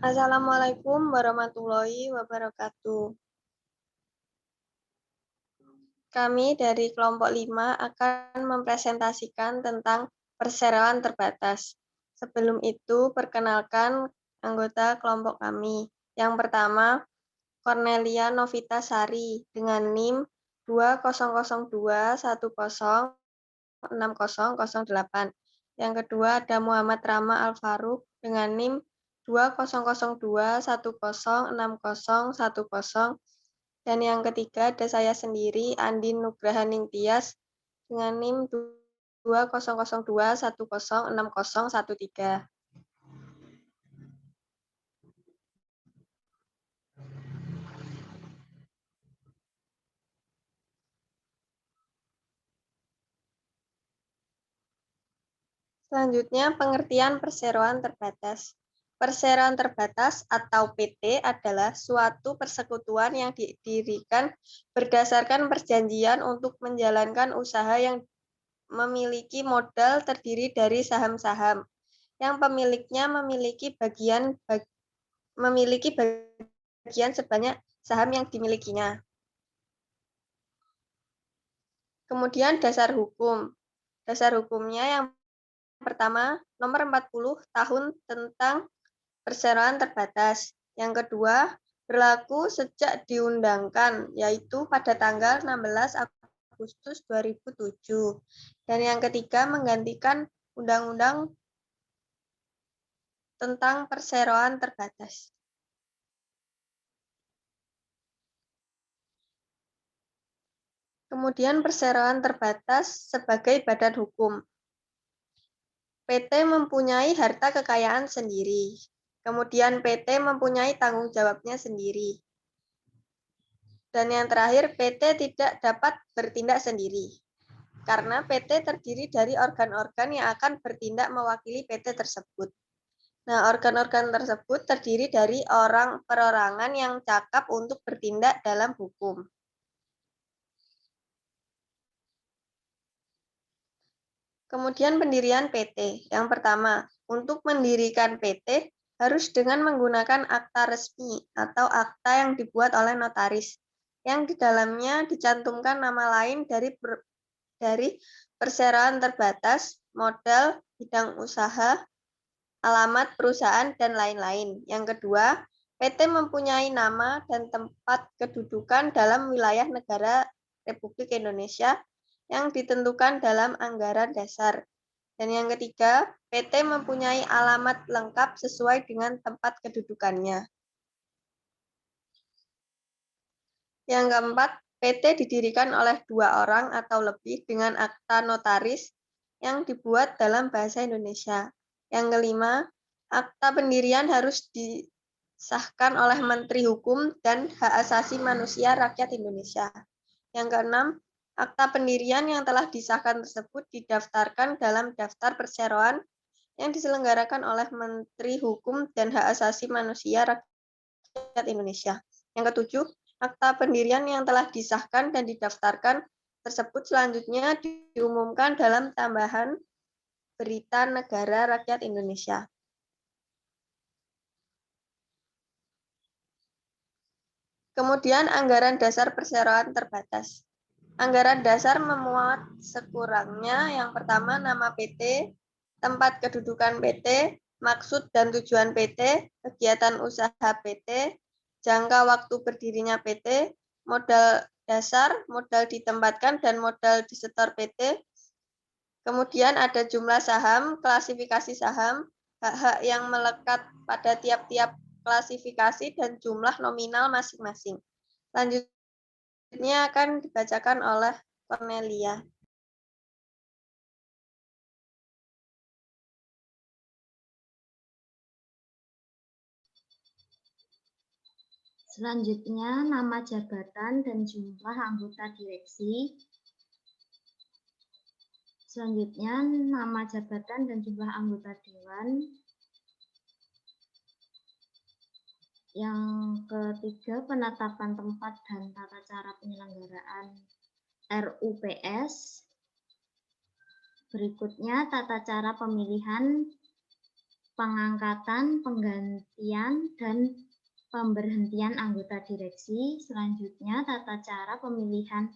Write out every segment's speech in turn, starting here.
Assalamualaikum warahmatullahi wabarakatuh. Kami dari kelompok 5 akan mempresentasikan tentang perseroan terbatas. Sebelum itu, perkenalkan anggota kelompok kami. Yang pertama, Cornelia Novitasari dengan NIM 2002106008. Yang kedua ada Muhammad Rama Al-Faruq dengan NIM 2002106010. Dan yang ketiga ada saya sendiri, Andin Nugrahaning Tias dengan NIM 2002106013. Selanjutnya, pengertian perseroan terbatas. Perseroan terbatas atau PT adalah suatu persekutuan yang didirikan berdasarkan perjanjian untuk menjalankan usaha yang memiliki modal terdiri dari saham-saham, yang pemiliknya memiliki bagian sebanyak saham yang dimilikinya. Kemudian dasar hukum. Dasar hukumnya yang pertama, nomor 40 tahun tentang perseroan terbatas. Yang kedua, berlaku sejak diundangkan, yaitu pada tanggal 16 Agustus 2007. Dan yang ketiga, menggantikan Undang-Undang tentang perseroan terbatas. Kemudian perseroan terbatas sebagai badan hukum. PT mempunyai harta kekayaan sendiri. Kemudian PT mempunyai tanggung jawabnya sendiri. Dan yang terakhir, PT tidak dapat bertindak sendiri. Karena PT terdiri dari organ-organ yang akan bertindak mewakili PT tersebut. Nah, organ-organ tersebut terdiri dari orang perorangan yang cakap untuk bertindak dalam hukum. Kemudian pendirian PT. Yang pertama, untuk mendirikan PT harus dengan menggunakan akta resmi atau akta yang dibuat oleh notaris, yang di dalamnya dicantumkan nama lain dari perseroan terbatas, modal, bidang usaha, alamat perusahaan, dan lain-lain. Yang kedua, PT mempunyai nama dan tempat kedudukan dalam wilayah negara Republik Indonesia yang ditentukan dalam anggaran dasar. Dan yang ketiga, PT mempunyai alamat lengkap sesuai dengan tempat kedudukannya. Yang keempat, PT didirikan oleh 2 orang atau lebih dengan akta notaris yang dibuat dalam bahasa Indonesia. Yang kelima, akta pendirian harus disahkan oleh Menteri Hukum dan Hak Asasi Manusia Rakyat Indonesia. Yang keenam, akta pendirian yang telah disahkan tersebut didaftarkan dalam daftar perseroan yang diselenggarakan oleh Menteri Hukum dan Hak Asasi Manusia Rakyat Indonesia. Yang ketujuh, akta pendirian yang telah disahkan dan didaftarkan tersebut selanjutnya diumumkan dalam tambahan Berita Negara Rakyat Indonesia. Kemudian anggaran dasar perseroan terbatas. Anggaran dasar memuat sekurangnya yang pertama nama PT, tempat kedudukan PT, maksud dan tujuan PT, kegiatan usaha PT, jangka waktu berdirinya PT, modal dasar, modal ditempatkan dan modal disetor PT. Kemudian ada jumlah saham, klasifikasi saham, hak-hak yang melekat pada tiap-tiap klasifikasi dan jumlah nominal masing-masing. Selanjutnya akan dibacakan oleh Cornelia. Selanjutnya, nama jabatan dan jumlah anggota direksi. Selanjutnya, nama jabatan dan jumlah anggota dewan. Yang ketiga, penetapan tempat dan tata cara penyelenggaraan RUPS. Berikutnya, tata cara pemilihan pengangkatan, penggantian, dan pemberhentian anggota direksi. Selanjutnya, tata cara pemilihan,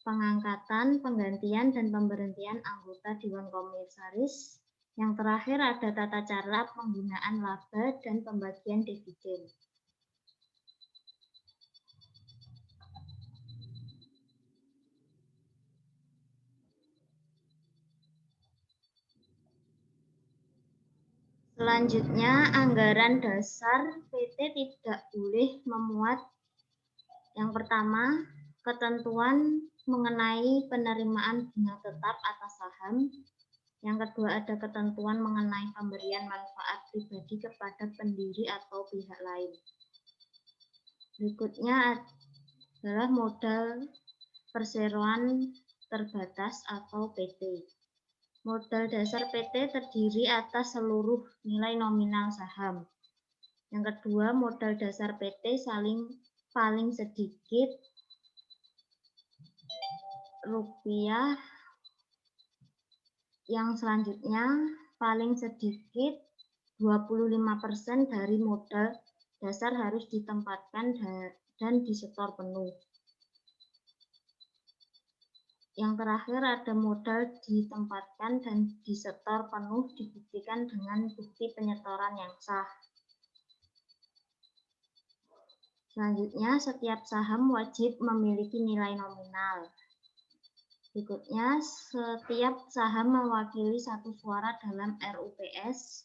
pengangkatan, penggantian, dan pemberhentian anggota Dewan Komisaris. Yang terakhir ada tata cara penggunaan laba dan pembagian dividen. Selanjutnya, anggaran dasar PT tidak boleh memuat yang pertama, ketentuan mengenai penerimaan bunga tetap atas saham. Yang kedua, ada ketentuan mengenai pemberian manfaat pribadi kepada pendiri atau pihak lain. Berikutnya adalah modal perseroan terbatas atau PT. Modal dasar PT terdiri atas seluruh nilai nominal saham. Yang kedua, modal dasar PT paling sedikit rupiah. Yang selanjutnya, paling sedikit 25% dari modal dasar harus ditempatkan dan disetor penuh. Yang terakhir ada modal ditempatkan dan disetor penuh dibuktikan dengan bukti penyetoran yang sah. Selanjutnya, setiap saham wajib memiliki nilai nominal. Berikutnya, setiap saham mewakili satu suara dalam RUPS.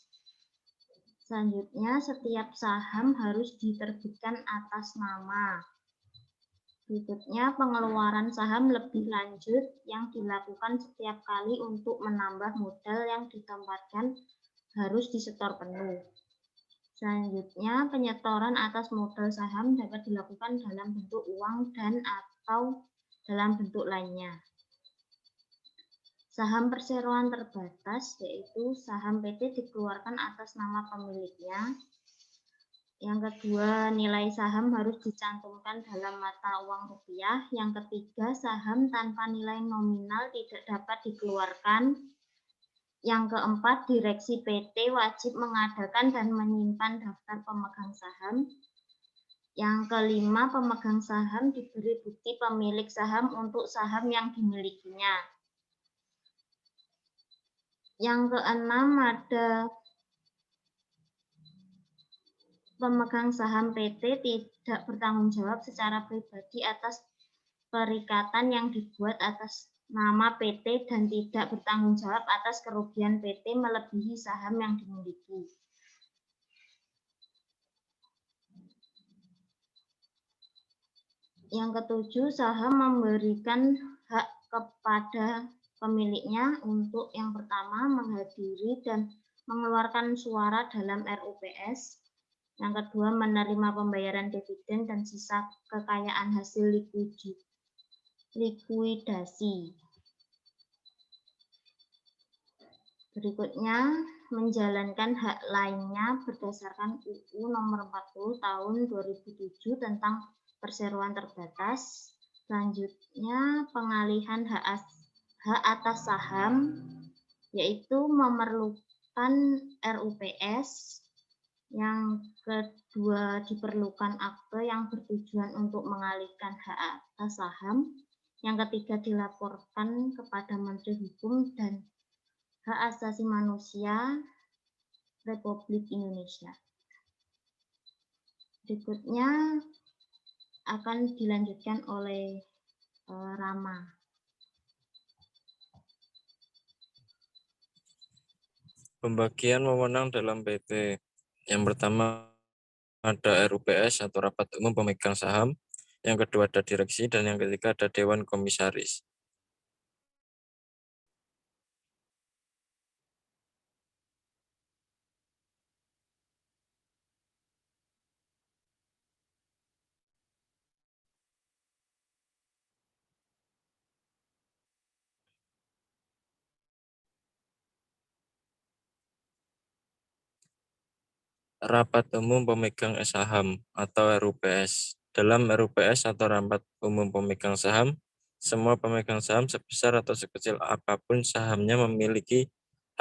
Selanjutnya, setiap saham harus diterbitkan atas nama. Berikutnya, pengeluaran saham lebih lanjut yang dilakukan setiap kali untuk menambah modal yang ditempatkan harus disetor penuh. Selanjutnya, penyetoran atas modal saham dapat dilakukan dalam bentuk uang dan atau dalam bentuk lainnya. Saham perseroan terbatas, yaitu saham PT dikeluarkan atas nama pemiliknya. Yang kedua, nilai saham harus dicantumkan dalam mata uang rupiah. Yang ketiga, saham tanpa nilai nominal tidak dapat dikeluarkan. Yang keempat, direksi PT wajib mengadakan dan menyimpan daftar pemegang saham. Yang kelima, pemegang saham diberi bukti pemilik saham untuk saham yang dimilikinya. Yang keenam, ada pemegang saham PT tidak bertanggung jawab secara pribadi atas perikatan yang dibuat atas nama PT dan tidak bertanggung jawab atas kerugian PT melebihi saham yang dimiliki. Yang ketujuh, saham memberikan hak kepada pemiliknya untuk yang pertama menghadiri dan mengeluarkan suara dalam RUPS. Yang kedua, menerima pembayaran dividen dan sisa kekayaan hasil likuidasi. Berikutnya, menjalankan hak lainnya berdasarkan UU Nomor 40 Tahun 2007 tentang perseroan terbatas. Selanjutnya, pengalihan hak atas saham, yaitu memerlukan RUPS. Yang kedua, diperlukan akte yang bertujuan untuk mengalihkan hak atas saham. Yang ketiga, dilaporkan kepada Menteri Hukum dan Hak Asasi Manusia Republik Indonesia. Berikutnya akan dilanjutkan oleh Rama. Pembagian wewenang dalam PT. Yang pertama ada RUPS atau Rapat Umum Pemegang Saham. Yang kedua ada direksi dan yang ketiga ada Dewan Komisaris. Rapat Umum Pemegang Saham atau RUPS. Dalam RUPS atau Rapat Umum Pemegang Saham, semua pemegang saham sebesar atau sekecil apapun sahamnya memiliki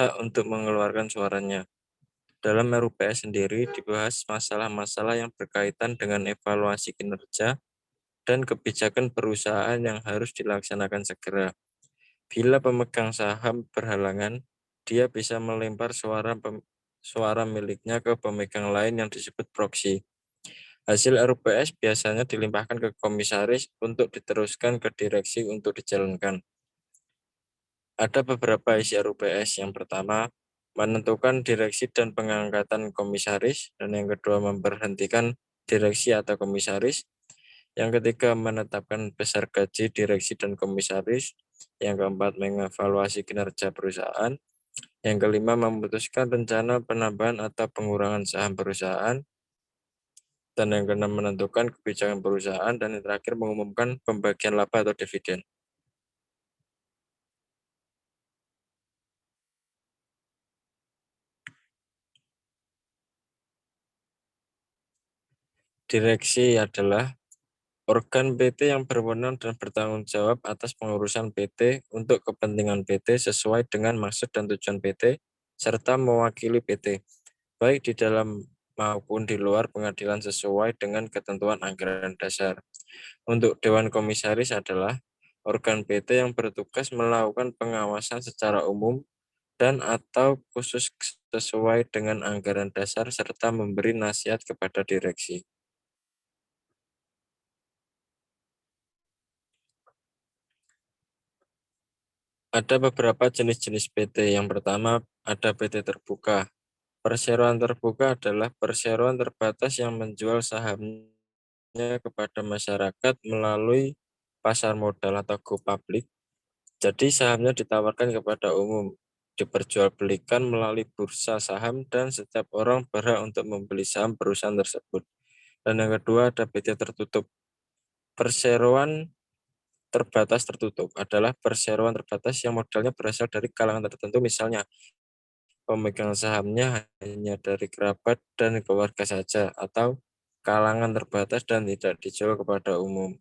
hak untuk mengeluarkan suaranya. Dalam RUPS sendiri dibahas masalah-masalah yang berkaitan dengan evaluasi kinerja dan kebijakan perusahaan yang harus dilaksanakan segera. Bila pemegang saham berhalangan, dia bisa melempar suara miliknya ke pemegang lain yang disebut proksi. Hasil RUPS biasanya dilimpahkan ke komisaris untuk diteruskan ke direksi untuk dijalankan. Ada beberapa isi RUPS. Yang pertama, menentukan direksi dan pengangkatan komisaris, dan yang kedua memberhentikan direksi atau komisaris. Yang ketiga, menetapkan besar gaji direksi dan komisaris. Yang keempat, mengevaluasi kinerja perusahaan. Yang kelima, memutuskan rencana penambahan atau pengurangan saham perusahaan. Dan yang keenam, menentukan kebijakan perusahaan. Dan yang terakhir, mengumumkan pembagian laba atau dividen. Direksi adalah organ PT yang berwenang dan bertanggung jawab atas pengurusan PT untuk kepentingan PT sesuai dengan maksud dan tujuan PT, serta mewakili PT, baik di dalam maupun di luar pengadilan sesuai dengan ketentuan anggaran dasar. Untuk Dewan Komisaris adalah organ PT yang bertugas melakukan pengawasan secara umum dan atau khusus sesuai dengan anggaran dasar serta memberi nasihat kepada direksi. Ada beberapa jenis-jenis PT. Yang pertama, ada PT terbuka. Perseroan terbuka adalah perseroan terbatas yang menjual sahamnya kepada masyarakat melalui pasar modal atau go public. Jadi sahamnya ditawarkan kepada umum, diperjualbelikan melalui bursa saham dan setiap orang berhak untuk membeli saham perusahaan tersebut. Dan yang kedua ada PT tertutup. Perseroan terbatas tertutup adalah perseroan terbatas yang modalnya berasal dari kalangan tertentu, misalnya pemegang sahamnya hanya dari kerabat dan keluarga saja, atau kalangan terbatas dan tidak dijual kepada umum.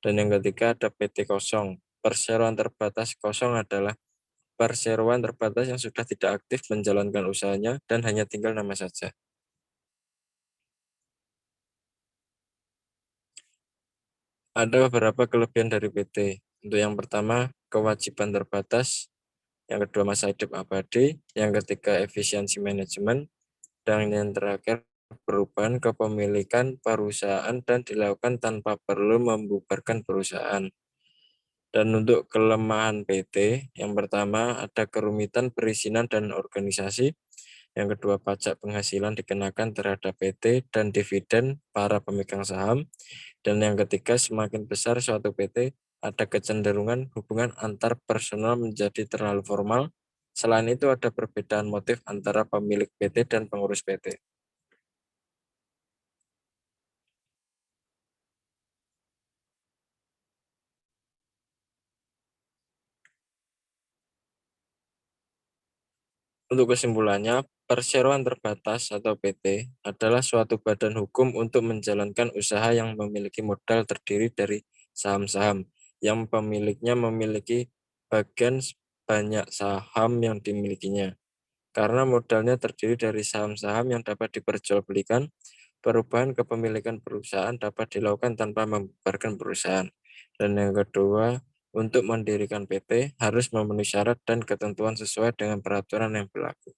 Dan yang ketiga ada PT kosong. Perseroan terbatas kosong adalah perseroan terbatas yang sudah tidak aktif menjalankan usahanya dan hanya tinggal nama saja. Ada beberapa kelebihan dari PT. Untuk yang pertama, kewajiban terbatas. Yang kedua, masa hidup abadi. Yang ketiga, efisiensi manajemen. Dan yang terakhir, perubahan kepemilikan perusahaan dan dilakukan tanpa perlu membubarkan perusahaan. Dan untuk kelemahan PT, yang pertama ada kerumitan perizinan dan organisasi. Yang kedua, pajak penghasilan dikenakan terhadap PT dan dividen para pemegang saham. Dan yang ketiga, semakin besar suatu PT, ada kecenderungan hubungan antar personal menjadi terlalu formal. Selain itu, ada perbedaan motif antara pemilik PT dan pengurus PT. Untuk kesimpulannya, perseroan terbatas atau PT adalah suatu badan hukum untuk menjalankan usaha yang memiliki modal terdiri dari saham-saham yang pemiliknya memiliki bagian banyak saham yang dimilikinya. Karena modalnya terdiri dari saham-saham yang dapat diperjualbelikan, perubahan kepemilikan perusahaan dapat dilakukan tanpa membubarkan perusahaan. Dan yang kedua, untuk mendirikan PT harus memenuhi syarat dan ketentuan sesuai dengan peraturan yang berlaku.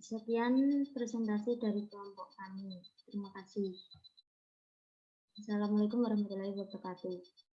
Sekian presentasi dari kelompok kami. Terima kasih. Assalamualaikum warahmatullahi wabarakatuh.